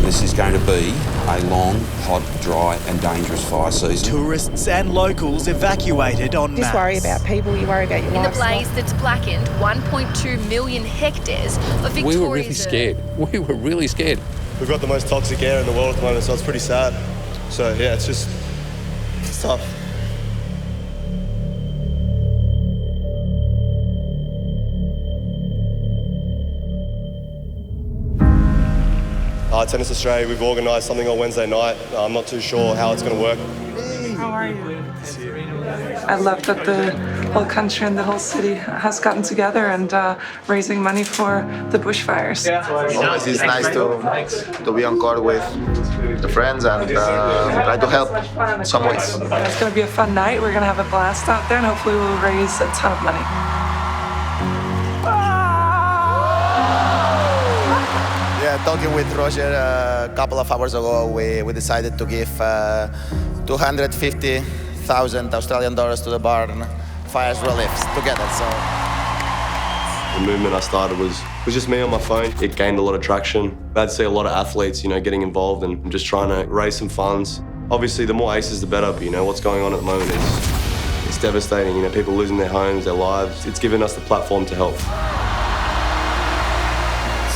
this is going to be a long, hot, dry and dangerous fire season. Tourists and locals evacuated en masse. Just worry about people, you worry about your In the livestock. blaze that's blackened 1.2 million hectares of Victoria's... We were really scared. We were really scared. We've got the most toxic air in the world at the moment, so it's pretty sad. So yeah, it's tough. Tennis Australia, we've organised something on Wednesday night. I'm not too sure how it's going to work. How are you? I love that the whole country and the whole city has gotten together and raising money for the bushfires. Always it's nice to be on court with the friends and try to help in some ways. It's going to be a fun night. We're going to have a blast out there and hopefully we'll raise a ton of money. Yeah, talking with Roger a couple of hours ago, we decided to give 250,000 Australian dollars to the barn fires relief together. So the movement I started was just me on my phone. It gained a lot of traction. I'd see a lot of athletes, getting involved and just trying to raise some funds. Obviously, the more aces, the better. But what's going on at the moment it's devastating. People losing their homes, their lives. It's given us the platform to help.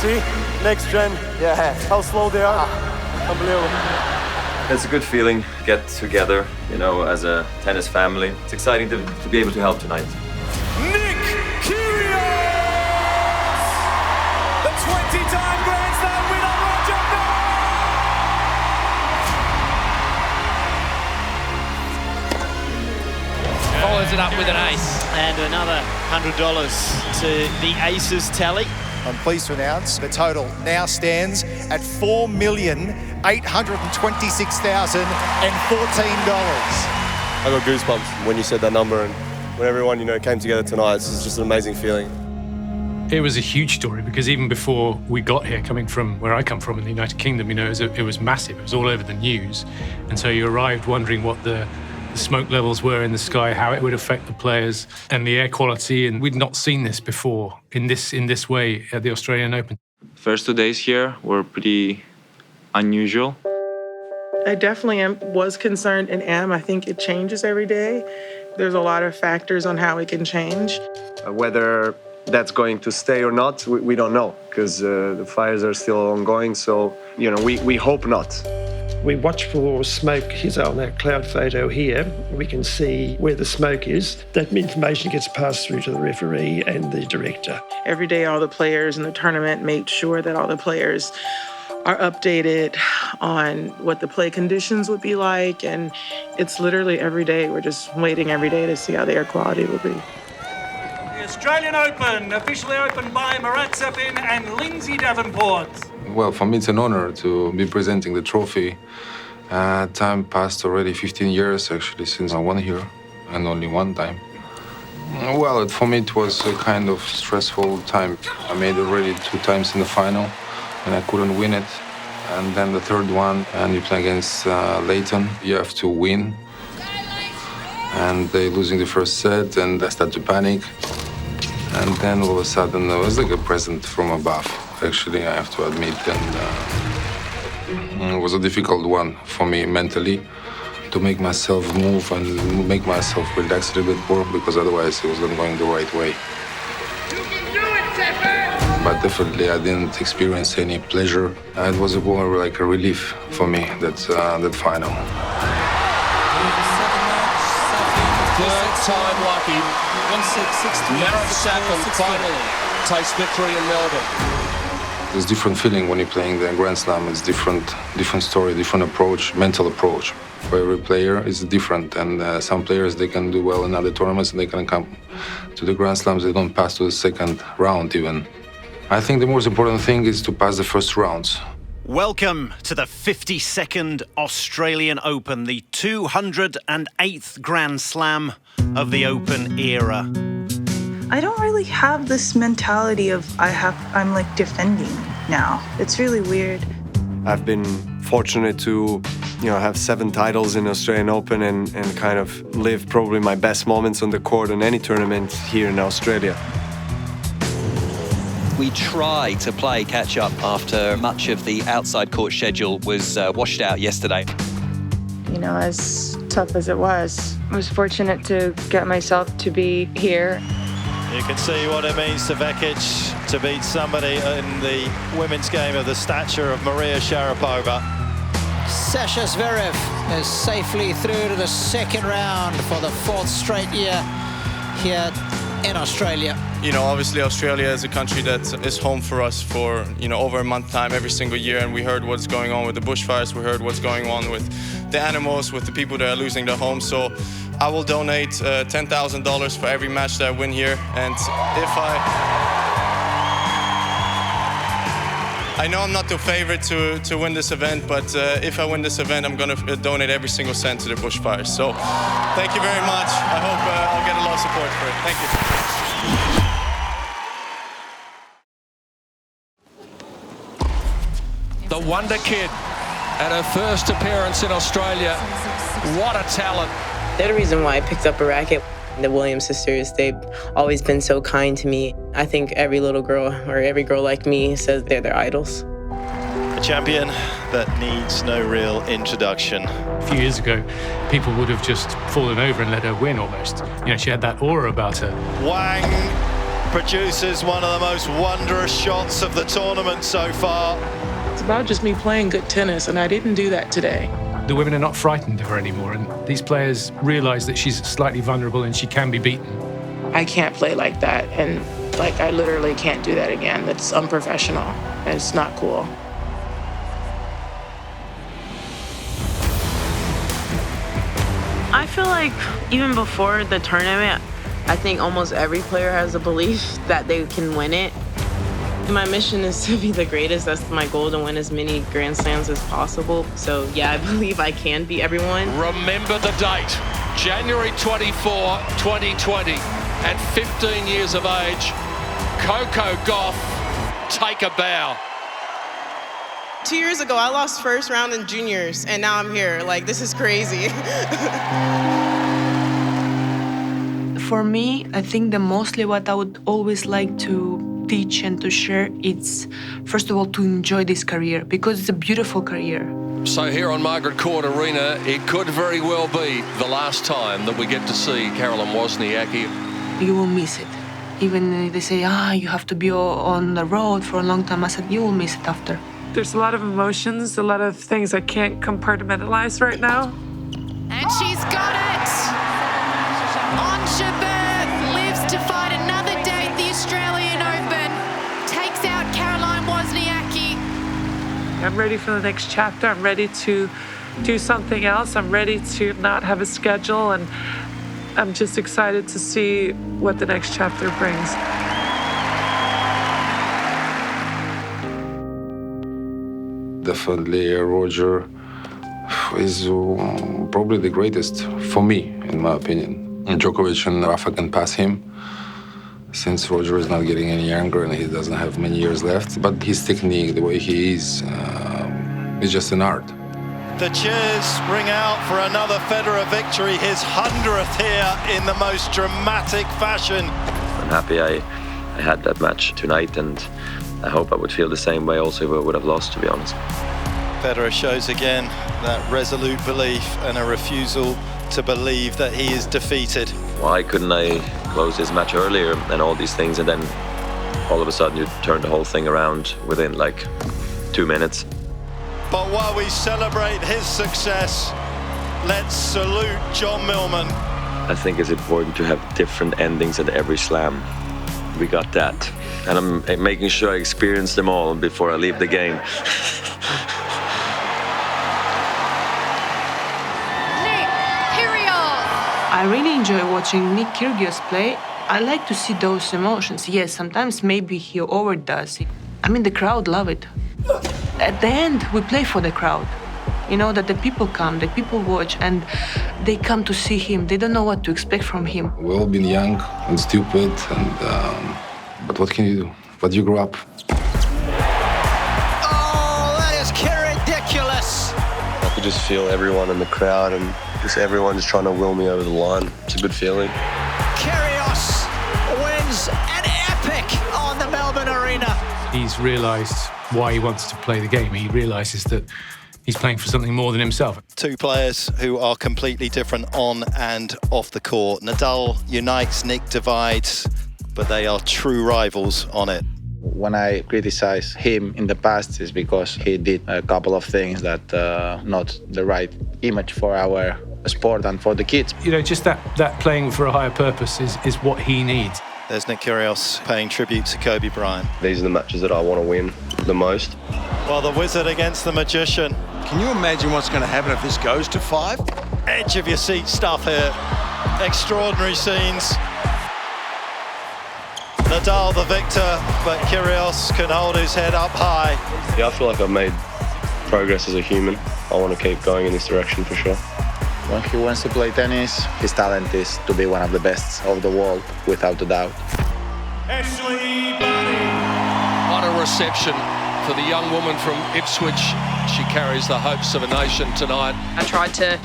See, next gen. yeah, How slow they are. Unbelievable. It's a good feeling, get together, as a tennis family. It's exciting to be able to help tonight. Nick Kyrgios! The 20-time Grand Slam winner, Roger Federer! Follows it up with an ace. And another $100 to the Aces tally. I'm pleased to announce the total now stands at $4,826,014. I got goosebumps when you said that number and when everyone, came together tonight. It's just an amazing feeling. It was a huge story because even before we got here, coming from where I come from in the United Kingdom, it was massive. It was all over the news. And so you arrived wondering what the smoke levels were in the sky, how it would affect the players and the air quality. And we'd not seen this before in this way at the Australian Open. First 2 days here were pretty unusual. I definitely was concerned and am. I think it changes every day. There's a lot of factors on how it can change. Whether that's going to stay or not, we don't know because the fires are still ongoing. So, we hope not. We watch for smoke. Here's on that cloud photo here. We can see where the smoke is. That information gets passed through to the referee and the director. Every day, all the players in the tournament made sure that all the players are updated on what the play conditions would be like. And it's literally every day. We're just waiting every day to see how the air quality will be. The Australian Open, officially opened by Marat Safin and Lindsay Davenport. Well, for me, it's an honor to be presenting the trophy. Time passed already 15 years, actually, since I won here, and only one time. Well, for me, it was a kind of stressful time. I made already 2 times in the final, and I couldn't win it. And then the third one, and you play against Leighton, you have to win. And they losing the first set, and I start to panic. And then all of a sudden, it was like a present from above. Actually, I have to admit, and it was a difficult one for me mentally to make myself move and make myself relax a little bit more because otherwise it was not going the right way. But definitely, I didn't experience any pleasure. It was more like a relief for me that final. Third time lucky. Marat Safin finally takes victory in Melbourne. It's a different feeling when you're playing the Grand Slam. It's different story, different approach, mental approach. For every player, it's different. And some players, they can do well in other tournaments and they can come to the Grand Slams. They don't pass to the second round even. I think the most important thing is to pass the first rounds. Welcome to the 52nd Australian Open, the 208th Grand Slam of the Open era. I don't really have this mentality of I'm like defending now. It's really weird. I've been fortunate to, have 7 titles in Australian Open and kind of live probably my best moments on the court in any tournament here in Australia. We tried to play catch-up after much of the outside court schedule was washed out yesterday. You know, as tough as it was, I was fortunate to get myself to be here. You can see what it means to Vekic to beat somebody in the women's game of the stature of Maria Sharapova. Sasha Zverev is safely through to the second round for the 4th straight year here in Australia. You know, obviously Australia is a country that is home for us for, you know, over a month time every single year, and we heard what's going on with the bushfires, we heard what's going on with the animals, with the people that are losing their homes. So I will donate $10,000 for every match that I win here, and I know I'm not the favorite to win this event, but if I win this event, I'm going to donate every single cent to the bushfires. So thank you very much. I hope I'll get a lot of support for it. Thank you. The Wonder Kid at her first appearance in Australia. What a talent. They're the reason why I picked up a racket. The Williams sisters, they've always been so kind to me. I think every little girl, or every girl like me, says they're their idols. A champion that needs no real introduction. A few years ago, people would have just fallen over and let her win almost. You know, she had that aura about her. Wang produces one of the most wondrous shots of the tournament so far. It's about just me playing good tennis, and I didn't do that today. The women are not frightened of her anymore, and these players realize that she's slightly vulnerable and she can be beaten. I can't play like that, and like I literally can't do that again. That's unprofessional, and it's not cool. I feel like even before the tournament, I think almost every player has a belief that they can win it. My mission is to be the greatest. That's my goal, to win as many Grand Slams as possible. So yeah, I believe I can beat everyone. Remember the date, January 24, 2020. At 15 years of age, Coco Gauff, take a bow. 2 years ago, I lost first round in juniors, and now I'm here. Like, this is crazy. For me, I think that mostly what I would always like to teach and to share, it's first of all to enjoy this career, because it's a beautiful career. So here on Margaret Court Arena, it could very well be the last time that we get to see Caroline Wozniacki. You will miss it. Even they say, you have to be on the road for a long time. I said, you will miss it after. There's a lot of emotions, a lot of things I can't compartmentalize right now. And she's got it! Anja Berg lives to fight another day at the Australian Open. Takes out Caroline Wozniacki. I'm ready for the next chapter. I'm ready to do something else. I'm ready to not have a schedule, and I'm just excited to see what the next chapter brings. Definitely Roger is probably the greatest for me, in my opinion. Djokovic and Rafa can pass him, since Roger is not getting any younger and he doesn't have many years left. But his technique, the way he is just an art. The cheers ring out for another Federer victory, his 100th here in the most dramatic fashion. I'm happy I had that match tonight, and I hope I would feel the same way also if I would have lost, to be honest. Federer shows again that resolute belief and a refusal to believe that he is defeated. Why couldn't I close this match earlier and all these things, and then all of a sudden you turn the whole thing around within like 2 minutes. But while we celebrate his success, let's salute John Millman. I think it's important to have different endings at every slam. We got that. And I'm making sure I experience them all before I leave the game. I really enjoy watching Nick Kyrgios play. I like to see those emotions. Yes, sometimes maybe he overdoes it. I mean, the crowd love it. At the end, we play for the crowd. You know, that the people come, the people watch, and they come to see him. They don't know what to expect from him. We've all been young and stupid, but what can you do? But you grew up. Oh, that is ridiculous. I could just feel everyone in the crowd and just everyone just trying to will me over the line. It's a good feeling. Kyrgios wins an epic on the Melbourne Arena. he's realised why he wants to play the game. He realises that he's playing for something more than himself. Two players who are completely different on and off the court. Nadal unites, Nick divides, but they are true rivals on it. When I criticize him in the past is because he did a couple of things that not the right image for our sport and for the kids. You know, just that playing for a higher purpose is what he needs. There's Nick Kyrgios paying tribute to Kobe Bryant. These are the matches that I want to win the most. Well, the wizard against the magician. Can you imagine what's going to happen if this goes to 5? Edge of your seat stuff here. Extraordinary scenes. Nadal the victor, but Kyrgios can hold his head up high. Yeah, I feel like I've made progress as a human. I want to keep going in this direction for sure. When he wants to play tennis, his talent is to be one of the best of the world, without a doubt. What a reception for the young woman from Ipswich. She carries the hopes of a nation tonight. I tried to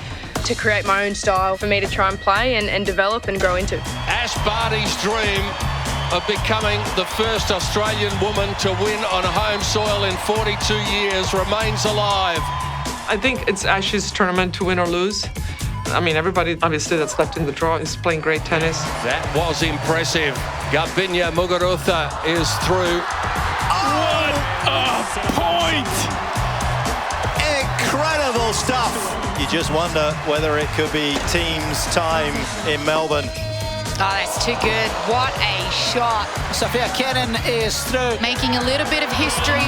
create my own style for me to try and play and develop and grow into. Ash Barty's dream of becoming the first Australian woman to win on home soil in 42 years remains alive. I think it's Ash's tournament to win or lose. I mean, everybody, obviously, that's left in the draw is playing great tennis. That was impressive. Garbiñe Muguruza is through. What a point! Incredible stuff. You just wonder whether it could be team's time in Melbourne. Oh, that's too good. What a shot. Sofia Kenin is through. Making a little bit of history.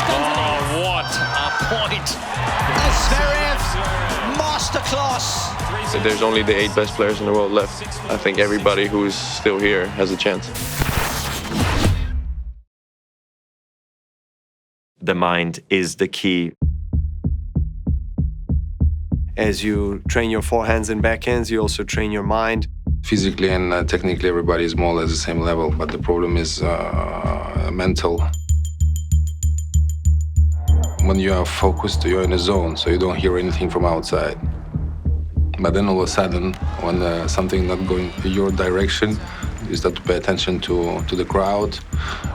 Oh, what a point. Zverev, masterclass. There's only the 8 best players in the world left. I think everybody who's still here has a chance. The mind is the key. As you train your forehands and backhands, you also train your mind. Physically and technically, everybody is more or less the same level, but the problem is mental. When you are focused, you're in a zone, so you don't hear anything from outside. But then all of a sudden, when something not going your direction, you start to pay attention to the crowd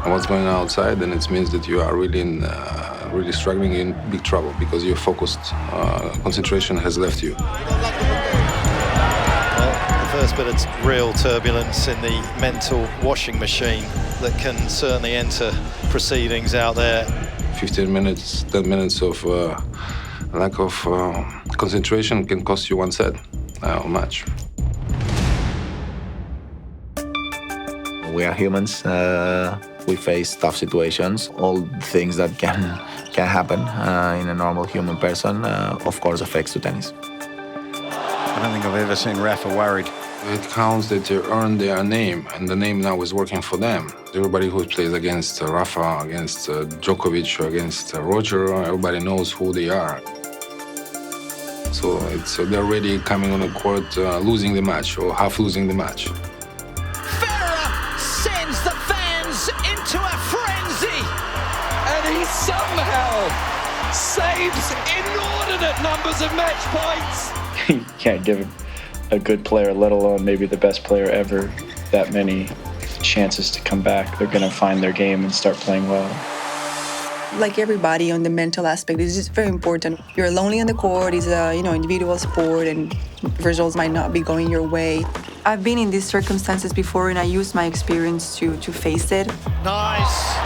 and what's going on outside, then it means that you are really struggling, in big trouble, because you're focused. Concentration has left you. First bit of real turbulence in the mental washing machine that can certainly enter proceedings out there. 15 minutes, 10 minutes of lack of concentration can cost you one set or match. We are humans. We face tough situations. All things that can happen in a normal human person, of course, affects to tennis. I don't think I've ever seen Rafa worried. It counts that they earn their name, and the name now is working for them. Everybody who plays against Rafa, against Djokovic, or against Roger, everybody knows who they are. So they're already coming on the court losing the match, or half losing the match. Federer sends the fans into a frenzy. And he somehow saves inordinate numbers of match points. You can't give a good player, let alone maybe the best player ever, that many chances to come back. They're going to find their game and start playing well. Like everybody, on the mental aspect, this is very important. You're lonely on the court. It's a individual sport, and results might not be going your way. I've been in these circumstances before, and I use my experience to face it. Nice,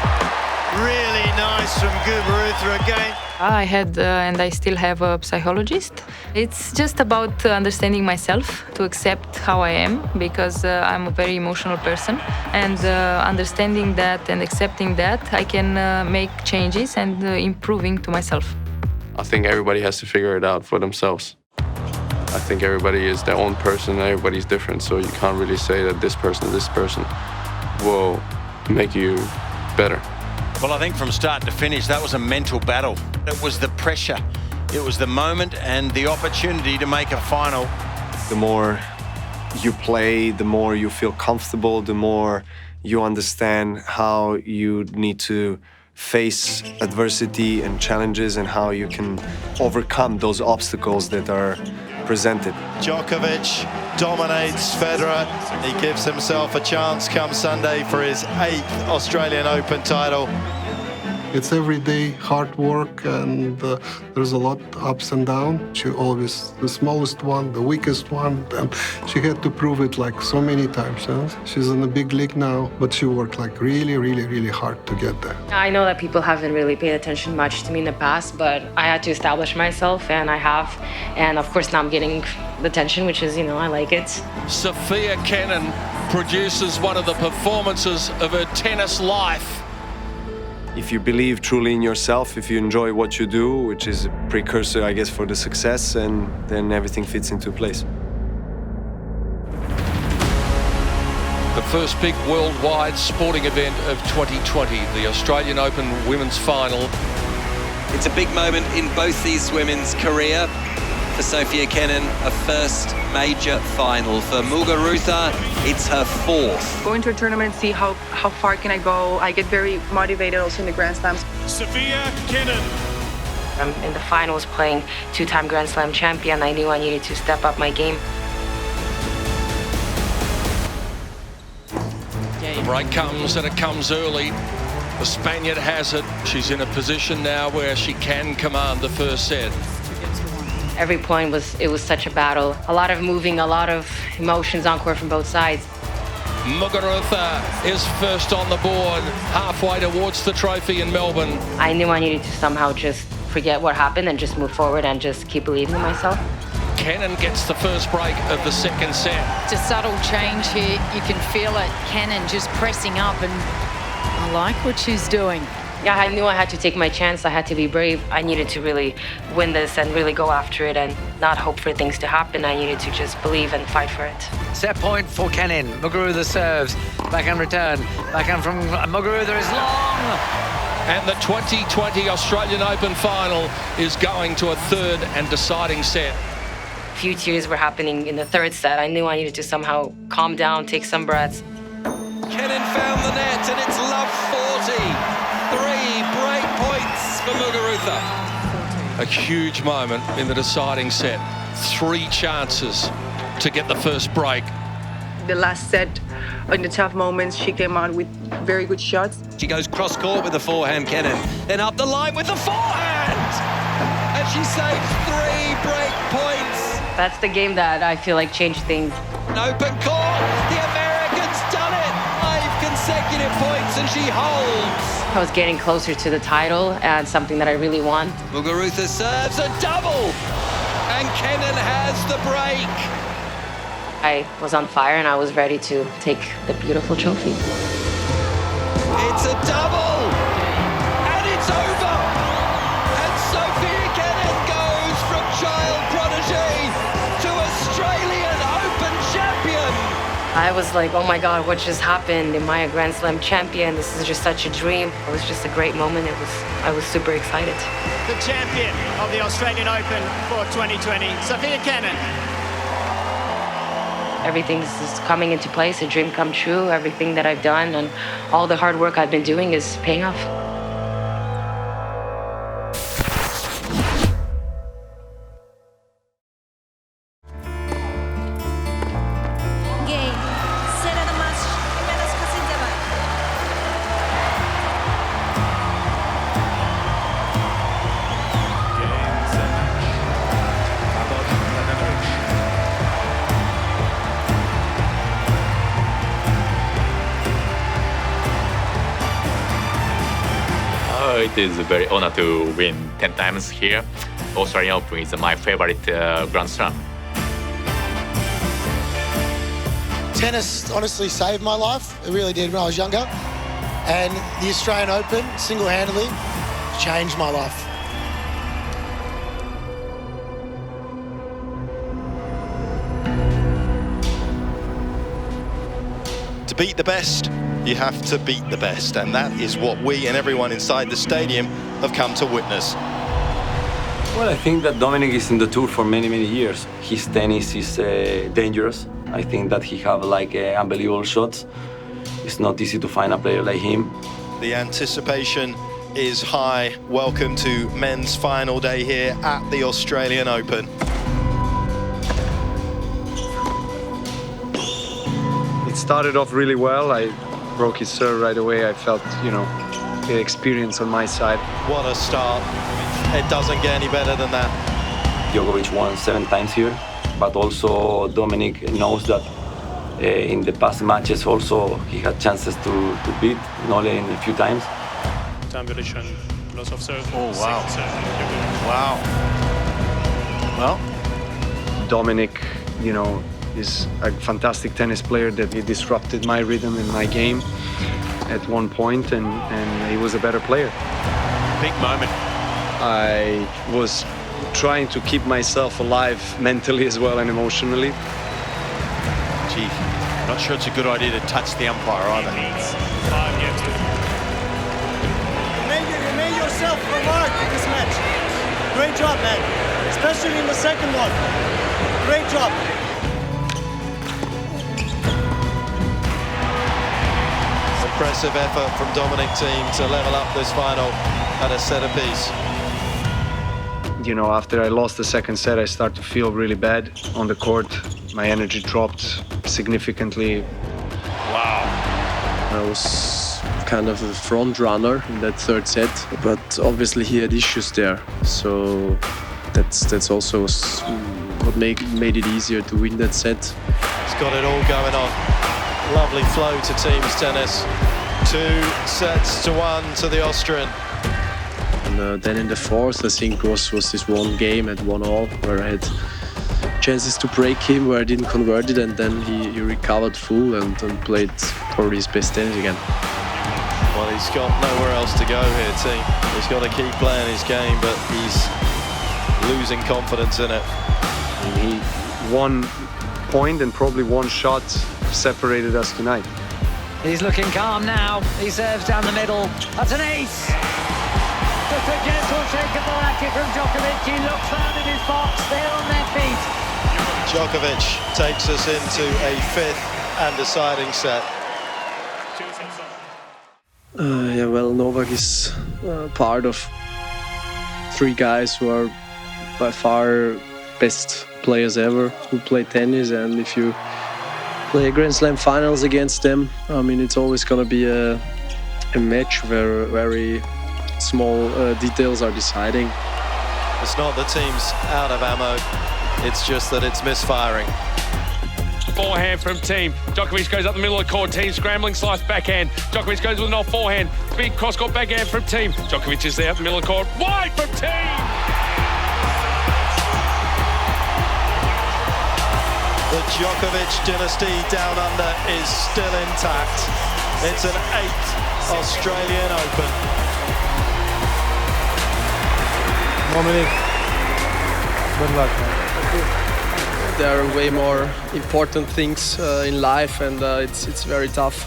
really nice from Muguruza again. I had and I still have a psychologist. It's just about understanding myself, to accept how I am, because I'm a very emotional person. And understanding that and accepting that, I can make changes and improving to myself. I think everybody has to figure it out for themselves. I think everybody is their own person, everybody's different, so you can't really say that this person will make you better. Well, I think from start to finish, that was a mental battle. It was the pressure. It was the moment and the opportunity to make a final. The more you play, the more you feel comfortable, the more you understand how you need to face adversity and challenges and how you can overcome those obstacles that are presented. Djokovic dominates Federer. He gives himself a chance come Sunday for his 8th Australian Open title. It's everyday hard work, and there's a lot ups and downs. She always the smallest one, the weakest one, and she had to prove it like so many times. She's in the big league now, but she worked like really, really, really hard to get there. I know that people haven't really paid attention much to me in the past, but I had to establish myself, and I have. And of course now I'm getting the attention, which is, I like it. Sofia Kenin produces one of the performances of her tennis life. If you believe truly in yourself, if you enjoy what you do, which is a precursor, I guess, for the success, and then everything fits into place. The first big worldwide sporting event of 2020, the Australian Open Women's Final. It's a big moment in both these women's career. For Sofia Kenin, a first major final. For Muguruza, it's her 4th. Going to a tournament, see how far can I go. I get very motivated also in the Grand Slams. Sofia Kenin. I'm in the finals playing 2-time Grand Slam champion. I knew I needed to step up my game. The break comes, and it comes early. The Spaniard has it. She's in a position now where she can command the first set. Every point was such a battle. A lot of moving, a lot of emotions on court from both sides. Muguruza is first on the board, halfway towards the trophy in Melbourne. I knew I needed to somehow just forget what happened and just move forward and just keep believing in myself. Kenin gets the first break of the second set. It's a subtle change here. You can feel it. Kenin just pressing up, and I like what she's doing. Yeah, I knew I had to take my chance. I had to be brave. I needed to really win this and really go after it and not hope for things to happen. I needed to just believe and fight for it. Set point for Kenin. Muguruza serves. Backhand return. Backhand from Muguruza is long. And the 2020 Australian Open Final is going to a third and deciding set. A few tears were happening in the third set. I knew I needed to somehow calm down, take some breaths. Kenin found the net, and it's love 40. 3 break points for Muguruza. A huge moment in the deciding set. 3 chances to get the first break. The last set, in the tough moments, she came out with very good shots. She goes cross-court with the forehand, Kenin. Then up the line with the forehand! And she saves 3 break points. That's the game that I feel like changed things. An open court, the American's done it! 5 consecutive points, and she holds. I was getting closer to the title and something that I really want. Muguruza serves a double, and Kenin has the break. I was on fire and I was ready to take the beautiful trophy. It's a double, and it's over. And Sofia Kenin goes from child prodigy to Australian Open champion. I was like, oh my God, what just happened? Am I a Grand Slam champion? This is just such a dream. It was just a great moment. I was super excited. The champion of the Australian Open for 2020, Sofia Kenin. Everything's just coming into place, a dream come true. Everything that I've done and all the hard work I've been doing is paying off. It is a very honor to win 10 times here. Australian Open is my favorite Grand Slam. Tennis honestly saved my life. It really did when I was younger. And the Australian Open, single-handedly, changed my life. To beat the best, you have to beat the best, and that is what we and everyone inside the stadium have come to witness. Well, I think that Dominic is in the tour for many, many years. His tennis is dangerous. I think that he have unbelievable shots. It's not easy to find a player like him. The anticipation is high. Welcome to men's final day here at the Australian Open. started off really well. I broke his serve right away. I felt, the experience on my side. What a start. It doesn't get any better than that. Djokovic won 7 times here, but also Dominic knows that in the past matches also he had chances to beat, not only in a few times. Time violation, loss of serve. Oh, wow. Wow. Well, Dominic, is a fantastic tennis player that he disrupted my rhythm in my game at one point, and he was a better player. big moment. I was trying to keep myself alive mentally as well and emotionally. Gee, not sure it's a good idea to touch the umpire either. You made yourself remark in this match. Great job, man. Especially in the second one. Great job. Impressive effort from Dominic team to level up this final at a set apiece. After I lost the second set, I started to feel really bad on the court. My energy dropped significantly. Wow. I was kind of a front runner in that third set, but obviously he had issues there. So that's also what made it easier to win that set. He's got it all going on. Lovely flow to teams tennis. 2-1 to the Austrian. And then in the fourth, I think was this one game at 1-1 where I had chances to break him where I didn't convert it, and then he recovered full and played probably his best tennis again. Well, he's got nowhere else to go here, team. He's got to keep playing his game, but he's losing confidence in it. He won point and probably one shot separated us tonight. He's looking calm now. He serves down the middle. That's an ace. Just a gentle shake of the racket from Djokovic. He looks round in his box. They're on their feet. Djokovic takes us into a fifth and deciding set. Novak is part of 3 guys who are by far best players ever who play tennis, and if you play Grand Slam finals against them, it's always going to be a match where very small details are deciding. It's not the team's out of ammo, it's just that it's misfiring. Forehand from team. Djokovic goes up the middle of the court. Team scrambling, slice backhand. Djokovic goes with an off forehand. Big cross-court backhand from team. Djokovic is there up the middle of the court. Wide from team! The Djokovic dynasty down under is still intact. It's an 8th Australian Open. Dominic, good luck, man. There are way more important things in life, and it's very tough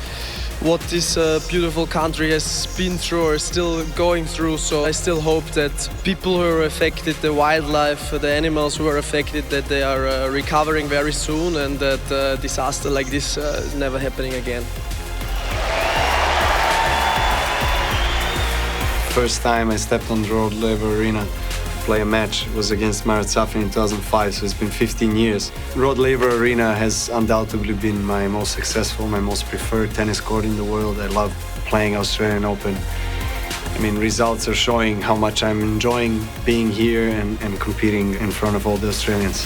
what this beautiful country has been through or still going through. So I still hope that people who are affected, the wildlife, the animals who are affected, that they are recovering very soon, and that disaster like this is never happening again. First time I stepped on the Rod Laver Arena to play a match was against Marat Safin in 2005, so it's been 15 years. Rod Laver Arena has undoubtedly been my most successful, my most preferred tennis court in the world. I love playing Australian Open. Results are showing how much I'm enjoying being here and competing in front of all the Australians.